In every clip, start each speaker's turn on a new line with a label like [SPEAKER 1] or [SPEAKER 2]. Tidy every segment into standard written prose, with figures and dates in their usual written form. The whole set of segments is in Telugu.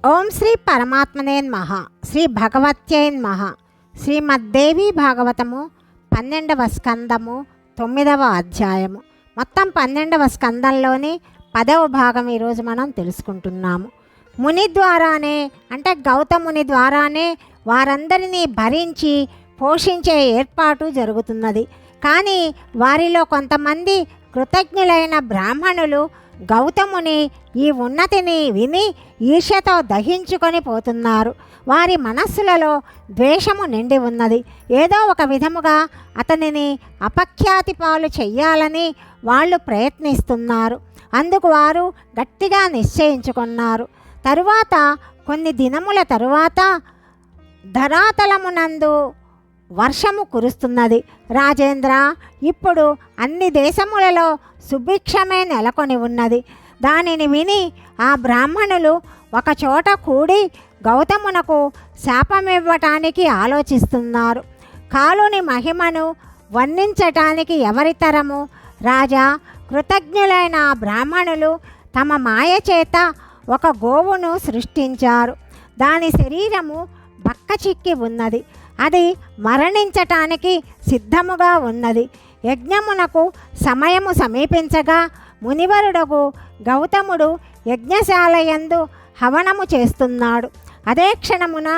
[SPEAKER 1] ఓం శ్రీ పరమాత్మనే నమః. శ్రీ భగవత్యై నమః. శ్రీమద్దేవి భాగవతము 12వ స్కందము 9వ అధ్యాయము. మొత్తం 12వ స్కందంలోని 10వ భాగం ఈరోజు మనం తెలుసుకుంటున్నాము. ముని ద్వారానే అంటే గౌతముని ద్వారానే వారందరినీ భరించి పోషించే ఏర్పాటు జరుగుతున్నది. కానీ వారిలో కొంతమంది కృతజ్ఞులైన బ్రాహ్మణులు గౌతముని ఈ ఉన్నతిని విని ఈర్ష్యతో దహించుకొని పోతున్నారు. వారి మనస్సులలో ద్వేషము నిండి ఉన్నది. ఏదో ఒక విధముగా అతనిని అపఖ్యాతి పాలు చెయ్యాలని వాళ్ళు ప్రయత్నిస్తున్నారు. అందుకు వారు గట్టిగా నిశ్చయించుకున్నారు. తరువాత కొన్ని దినముల తరువాత ధరాతలమునందు వర్షము కురుస్తున్నది. రాజేంద్ర, ఇప్పుడు అన్ని దేశములలో సుభిక్షమే నెలకొని ఉన్నది. దానిని విని ఆ బ్రాహ్మణులు ఒకచోట కూడి గౌతమునకు శాపమివ్వటానికి ఆలోచిస్తున్నారు. కాలుని మహిమను వర్ణించటానికి ఎవరితరము? రాజా, కృతజ్ఞులైన ఆ బ్రాహ్మణులు తమ మాయ చేత ఒక గోవును సృష్టించారు. దాని శరీరము బక్కచిక్కి ఉన్నది. అది మరణించటానికి సిద్ధముగా ఉన్నది. యజ్ఞమునకు సమయము సమీపించగా మునివరుడకు గౌతముడు యజ్ఞశాలయందు హవనము చేస్తున్నాడు. అదే క్షణమున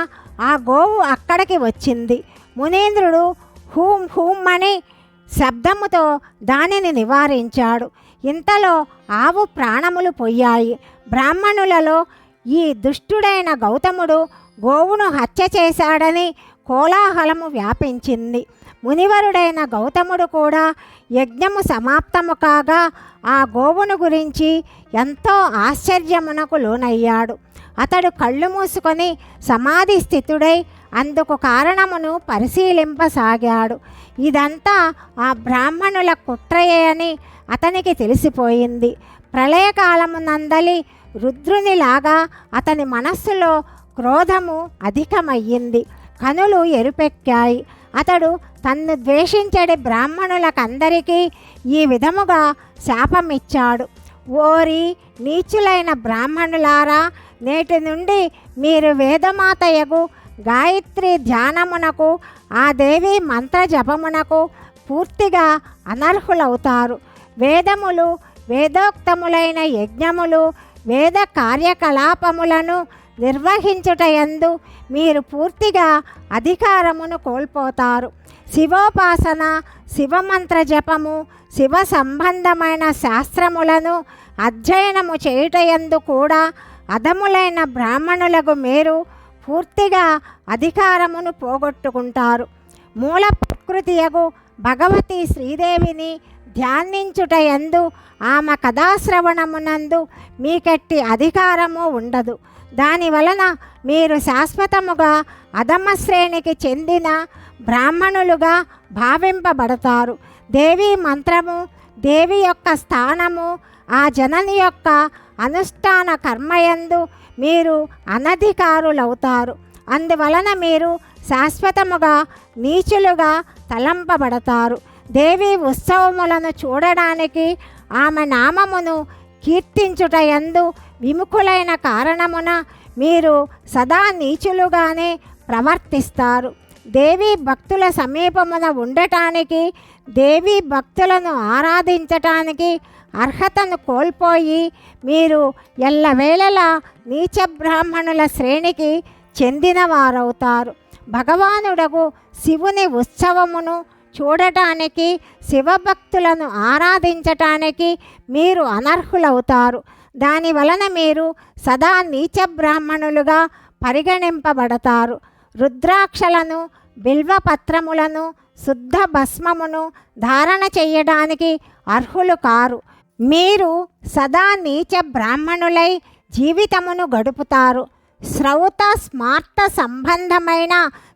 [SPEAKER 1] ఆ గోవు అక్కడికి వచ్చింది. మునీంద్రుడు హూం హూం అని శబ్దముతో దానిని నివారించాడు. ఇంతలో ఆవు ప్రాణములు పోయాయి. బ్రాహ్మణులలో ఈ దుష్టుడైన గౌతముడు గోవును హత్య చేశాడని కోలాహలము వ్యాపించింది. మునివరుడైన గౌతముడు కూడా యజ్ఞము సమాప్తము కాగా ఆ గోవును గురించి ఎంతో ఆశ్చర్యమునకు లోనయ్యాడు. అతడు కళ్ళు మూసుకొని సమాధి స్థితుడై అందుకు కారణమును పరిశీలింపసాగాడు. ఇదంతా ఆ బ్రాహ్మణుల కుట్రయే అని అతనికి తెలిసిపోయింది. ప్రళయకాలమునందలి రుద్రునిలాగా అతని మనస్సులో క్రోధము అధికమయ్యింది. కనులు ఎరుపెక్కాయి. అతడు తన్ను ద్వేషించడి బ్రాహ్మణులకందరికీ ఈ విధముగా శాపమిచ్చాడు. ఓరి నీచులైన బ్రాహ్మణులారా, నేటి నుండి మీరు వేదమాతయగు గాయత్రి ధ్యానమునకు ఆ దేవి మంత్ర జపమునకు పూర్తిగా అనర్హులవుతారు. వేదములు, వేదోక్తములైన యజ్ఞములు, వేద కార్యకలాపములను నిర్వహించుటయందు మీరు పూర్తిగా అధికారమును కోల్పోతారు. శివోపాసన, శివమంత్ర జపము, శివ సంబంధమైన శాస్త్రములను అధ్యయనము చేయుటయందు కూడా అధములైన బ్రాహ్మణులకు మీరు పూర్తిగా అధికారమును పోగొట్టుకుంటారు. మూల ప్రకృతియగు భగవతి శ్రీదేవిని ధ్యానించుటయందు ఆమె కథాశ్రవణమునందు మీకెట్టి అధికారము ఉండదు. దానివలన మీరు శాశ్వతముగా అధమ శ్రేణికి చెందిన బ్రాహ్మణులుగా భావింపబడతారు. దేవి మంత్రము, దేవి యొక్క స్థానము, ఆ జనని యొక్క అనుష్ఠాన కర్మయందు మీరు అనధికారులవుతారు. అందువలన మీరు శాశ్వతముగా నీచులుగా తలంపబడతారు. దేవి ఉత్సవములను చూడడానికి, ఆమె నామమును కీర్తించుటయందు విముఖులైన కారణమున మీరు సదా నీచులుగానే ప్రవర్తిస్తారు. దేవి భక్తుల సమీపమున ఉండటానికి, దేవి భక్తులను ఆరాధించటానికి అర్హతను కోల్పోయి మీరు ఎల్లవేళలా నీచ బ్రాహ్మణుల శ్రేణికి చెందినవారవుతారు. భగవానుడకు శివుని ఉత్సవమును చూడటానికి, శివభక్తులను ఆరాధించటానికి మీరు అనర్హులవుతారు. దానివలన మీరు సదా నీచ బ్రాహ్మణులుగా పరిగణింపబడతారు. రుద్రాక్షలను, బిల్వపత్రములను, శుద్ధ భస్మమును ధారణ చెయ్యడానికి అర్హులు కారు. మీరు సదా నీచ బ్రాహ్మణులై జీవితమును గడుపుతారు. శ్రౌత స్మార్త సంబంధమైన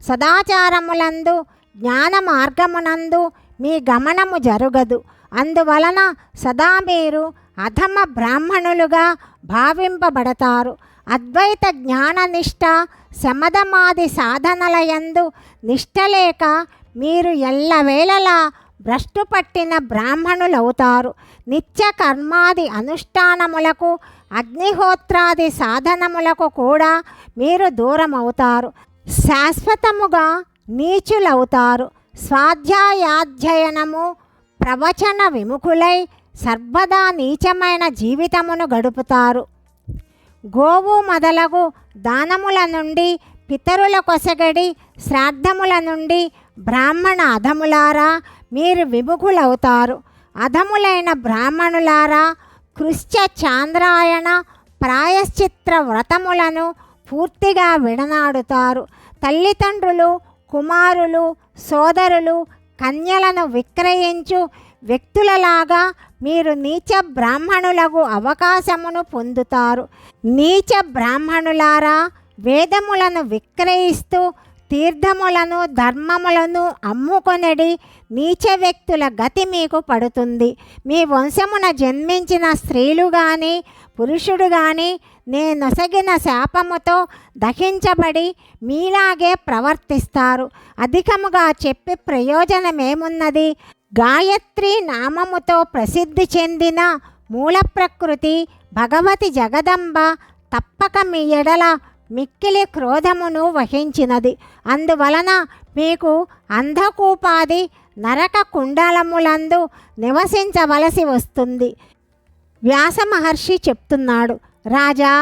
[SPEAKER 1] సదాచారములందు, జ్ఞాన మార్గమునందు మీ గమనము జరుగదు. అందువలన సదా మీరు అధమ బ్రాహ్మణులుగా భావింపబడతారు. అద్వైత జ్ఞాననిష్ట, శమదమాది సాధనలయందు నిష్ఠలేక మీరు ఎల్లవేళలా భ్రష్టు పట్టిన బ్రాహ్మణులవుతారు. నిత్య కర్మాది అనుష్ఠానములకు అగ్నిహోత్రాది సాధనములకు కూడా మీరు దూరమవుతారు. శాశ్వతముగా నీచులవుతారు. స్వాధ్యాయాధ్యయనము ప్రవచన విముఖులై సర్వదా నీచమైన జీవితమును గడుపుతారు. గోవు మొదలగు దానముల నుండి, పితరుల కొసగడి శ్రాద్ధముల నుండి బ్రాహ్మణ అధములారా మీరు విముఖులవుతారు. అధములైన బ్రాహ్మణులారా కృష్య చాంద్రాయణ ప్రాయశ్చిత్ర వ్రతములను పూర్తిగా విడనాడుతారు. తల్లిదండ్రులు, కుమారులు, సోదరులు, కన్యలను విక్రయించు వ్యక్తులలాగా మీరు నీచ బ్రాహ్మణులకు అవకాశమును పొందుతారు. నీచ బ్రాహ్మణులారా వేదములను విక్రయిస్తూ తీర్థములను ధర్మములను అమ్ముకొనడి నీచ వ్యక్తుల గతి మీకు పడుతుంది. మీ వంశమున జన్మించిన స్త్రీలు కానీ పురుషుడు కానీ నేనొసగిన శాపముతో దహించబడి మీలాగే ప్రవర్తిస్తారు. అధికముగా చెప్పి ప్రయోజనమేమున్నది? గాయత్రి నామముతో ప్రసిద్ధి చెందిన మూల ప్రకృతి భగవతి జగదంబ తప్పక మీ ఎడల మిక్కిలి క్రోధమును వహించినది. అందువలన మీకు అంధకూపాది నరక కుండలములందు నివసించవలసి వస్తుంది. వ్యాస మహర్షి చెప్తున్నాడు, రాజా,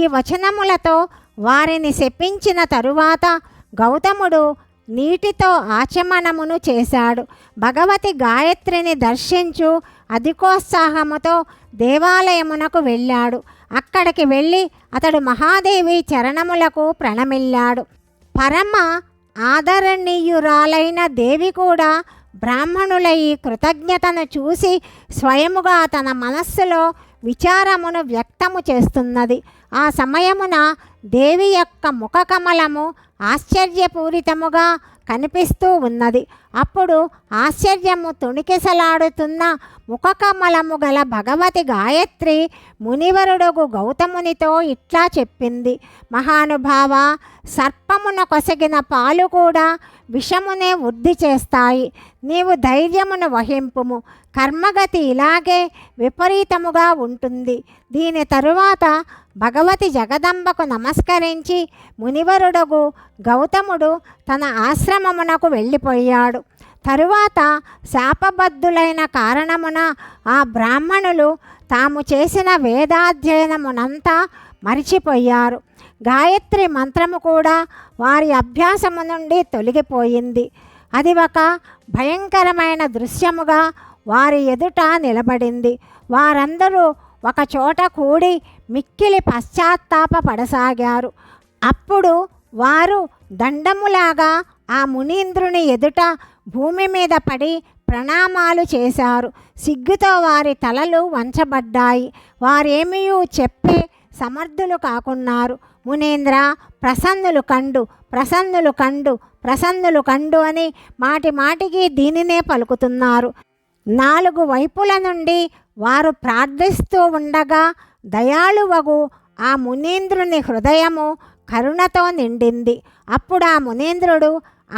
[SPEAKER 1] ఈ వచనములతో వారిని శపించిన తరువాత గౌతముడు నీటితో ఆచమనమును చేశాడు. భగవతి గాయత్రిని దర్శించు అధికోత్సాహముతో దేవాలయమునకు వెళ్ళాడు. అక్కడికి వెళ్ళి అతడు మహాదేవి చరణములకు ప్రణమిల్లాడు. పరమ ఆదరణీయురాలైన దేవి కూడా బ్రాహ్మణుల ఈ కృతజ్ఞతను చూసి స్వయముగా తన మనస్సులో విచారమును వ్యక్తము చేస్తున్నది. ఆ సమయమున దేవి యొక్క ముఖకమలము ఆశ్చర్యపూరితముగా కనిపిస్తూ ఉన్నది. అప్పుడు ఆశ్చర్యము తొణికిసలాడుతున్న ముఖకమలము గల భగవతి గాయత్రి మునివరుడుగు గౌతమునితో ఇట్లా చెప్పింది, మహానుభావ, సర్పమున కొసగిన పాలు కూడా విషమునే వృద్ధి చేస్తాయి. నీవు ధైర్యమును వహింపుము. కర్మగతి ఇలాగే విపరీతముగా ఉంటుంది. దీని తరువాత భగవతి జగదంబకు నమస్కరించి మునివరుడగు గౌతముడు తన ఆశ్రమమునకు వెళ్ళిపోయాడు. తరువాత శాపబద్ధులైన కారణమున ఆ బ్రాహ్మణులు తాము చేసిన వేదాధ్యయనమునంతా మరిచిపోయారు. గాయత్రి మంత్రము కూడా వారి అభ్యాసము నుండి తొలగిపోయింది. అది ఒక భయంకరమైన దృశ్యముగా వారి ఎదుట నిలబడింది. వారందరూ ఒక చోట కూడి మిక్కిలి పశ్చాత్తాపపడసాగారు. అప్పుడు వారు దండములాగా ఆ మునీంద్రుని ఎదుట భూమి మీద పడి ప్రణామాలు చేశారు. సిగ్గుతో వారి తలలు వంచబడ్డాయి. వారేమీయూ చెప్పే సమర్థులు కాకున్నారు. మునీంద్ర, ప్రసన్నులు కండు, ప్రసన్నులు కండు, ప్రసన్నులు కండు అని మాటి మాటికి దీనినే పలుకుతున్నారు. 4 వైపుల నుండి వారు ప్రార్థిస్తూ ఉండగా దయాళువగు ఆ మునీంద్రుని హృదయము కరుణతో నిండింది. అప్పుడు ఆ మునీంద్రుడు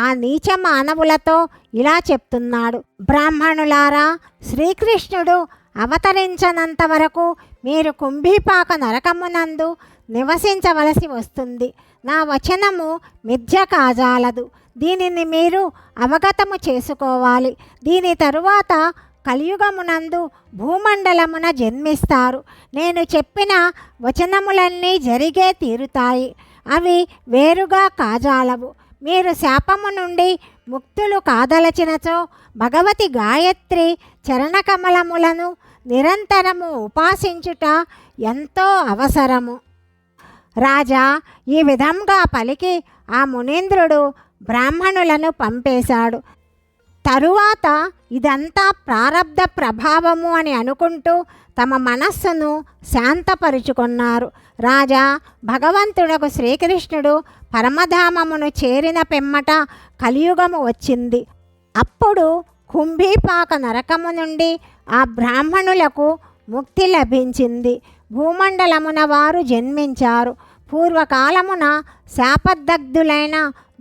[SPEAKER 1] ఆ నీచ మానవులతో ఇలా చెప్తున్నాడు, బ్రాహ్మణులారా, శ్రీకృష్ణుడు అవతరించనంత వరకు మీరు కుంభీపాక నరకమునందు నివసించవలసి వస్తుంది. నా వచనము మిథ్య కాజాలదు. దీనిని మీరు అవగతము చేసుకోవాలి. దీని తరువాత కలియుగమునందు భూమండలమున జన్మిస్తారు. నేను చెప్పిన వచనములన్నీ జరిగే తీరుతాయి. అవి వేరుగా కాజాలవు. మీరు శాపము నుండి ముక్తులు కాదలచినచో భగవతి గాయత్రి చరణకమలములను నిరంతరము ఉపాసించుట ఎంతో అవసరము. రాజా, ఈ విధంగా పలికి ఆ మునీంద్రుడు బ్రాహ్మణులను పంపేశాడు. తరువాత ఇదంతా ప్రారబ్ధ ప్రభావము అని అనుకుంటూ తమ మనస్సును శాంతపరుచుకున్నారు. రాజా, భగవంతుడకు శ్రీకృష్ణుడు పరమధామమును చేరిన పిమ్మట కలియుగము వచ్చింది. అప్పుడు కుంభీపాక నరకము నుండి ఆ బ్రాహ్మణులకు ముక్తి లభించింది. భూమండలమున వారు జన్మించారు. పూర్వకాలమున శాపదగ్ధులైన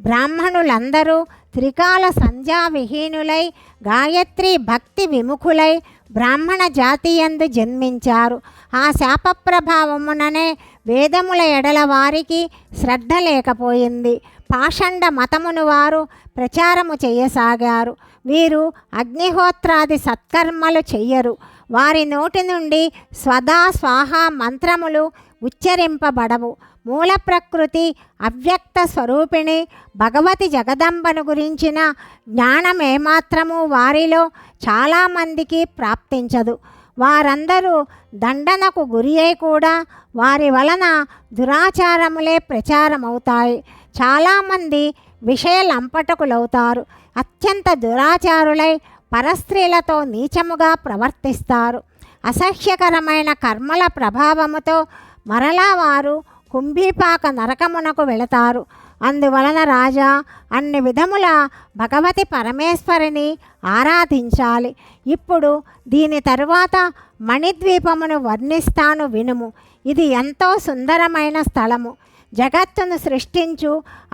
[SPEAKER 1] బ్రాహ్మణులందరూ త్రికాల సంధ్యా విహీనులై గాయత్రి భక్తి విముఖులై బ్రాహ్మణ జాతియందు జన్మించారు. ఆ శాప ప్రభావముననే వేదముల ఎడల వారికి శ్రద్ధ లేకపోయింది. పాషండ మతమును వారు ప్రచారము చేయసాగారు. వీరు అగ్నిహోత్రాది సత్కర్మలు చెయ్యరు. వారి నోటి నుండి స్వదా స్వాహ మంత్రములు ఉచ్చరింపబడవు. మూల ప్రకృతి అవ్యక్త స్వరూపిణి భగవతి జగదంబను గురించిన జ్ఞానం ఏమాత్రము వారిలో చాలామందికి ప్రాప్తించదు. వారందరూ దండనకు గురి అయి కూడా వారి వలన దురాచారములే ప్రచారమవుతాయి. చాలామంది విషయ లంపటకులవుతారు. అత్యంత దురాచారులై పరస్త్రీలతో నీచముగా ప్రవర్తిస్తారు. అసహ్యకరమైన కర్మల ప్రభావముతో మరలా వారు కుంభీపాక నరకమునకు వెళతారు. అందువలన రాజా, అన్ని విధముల భగవతి పరమేశ్వరిని ఆరాధించాలి. ఇప్పుడు దీని తరువాత మణిద్వీపమును వర్ణిస్తాను వినుము. ఇది ఎంతో సుందరమైన స్థలము. జగత్తును సృష్టించు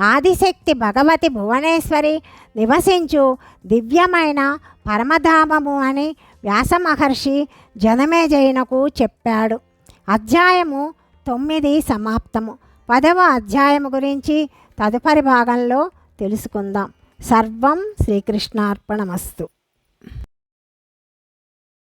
[SPEAKER 1] ఆదిశక్తి భగవతి భువనేశ్వరి నివసించు దివ్యమైన పరమధామము అని వ్యాస మహర్షి జనమేజయునకు చెప్పాడు. అధ్యాయము 9 సమాప్తము. 10వ అధ్యాయము గురించి తదుపరి భాగంలో తెలుసుకుందాం. సర్వం శ్రీకృష్ణార్పణమస్తు.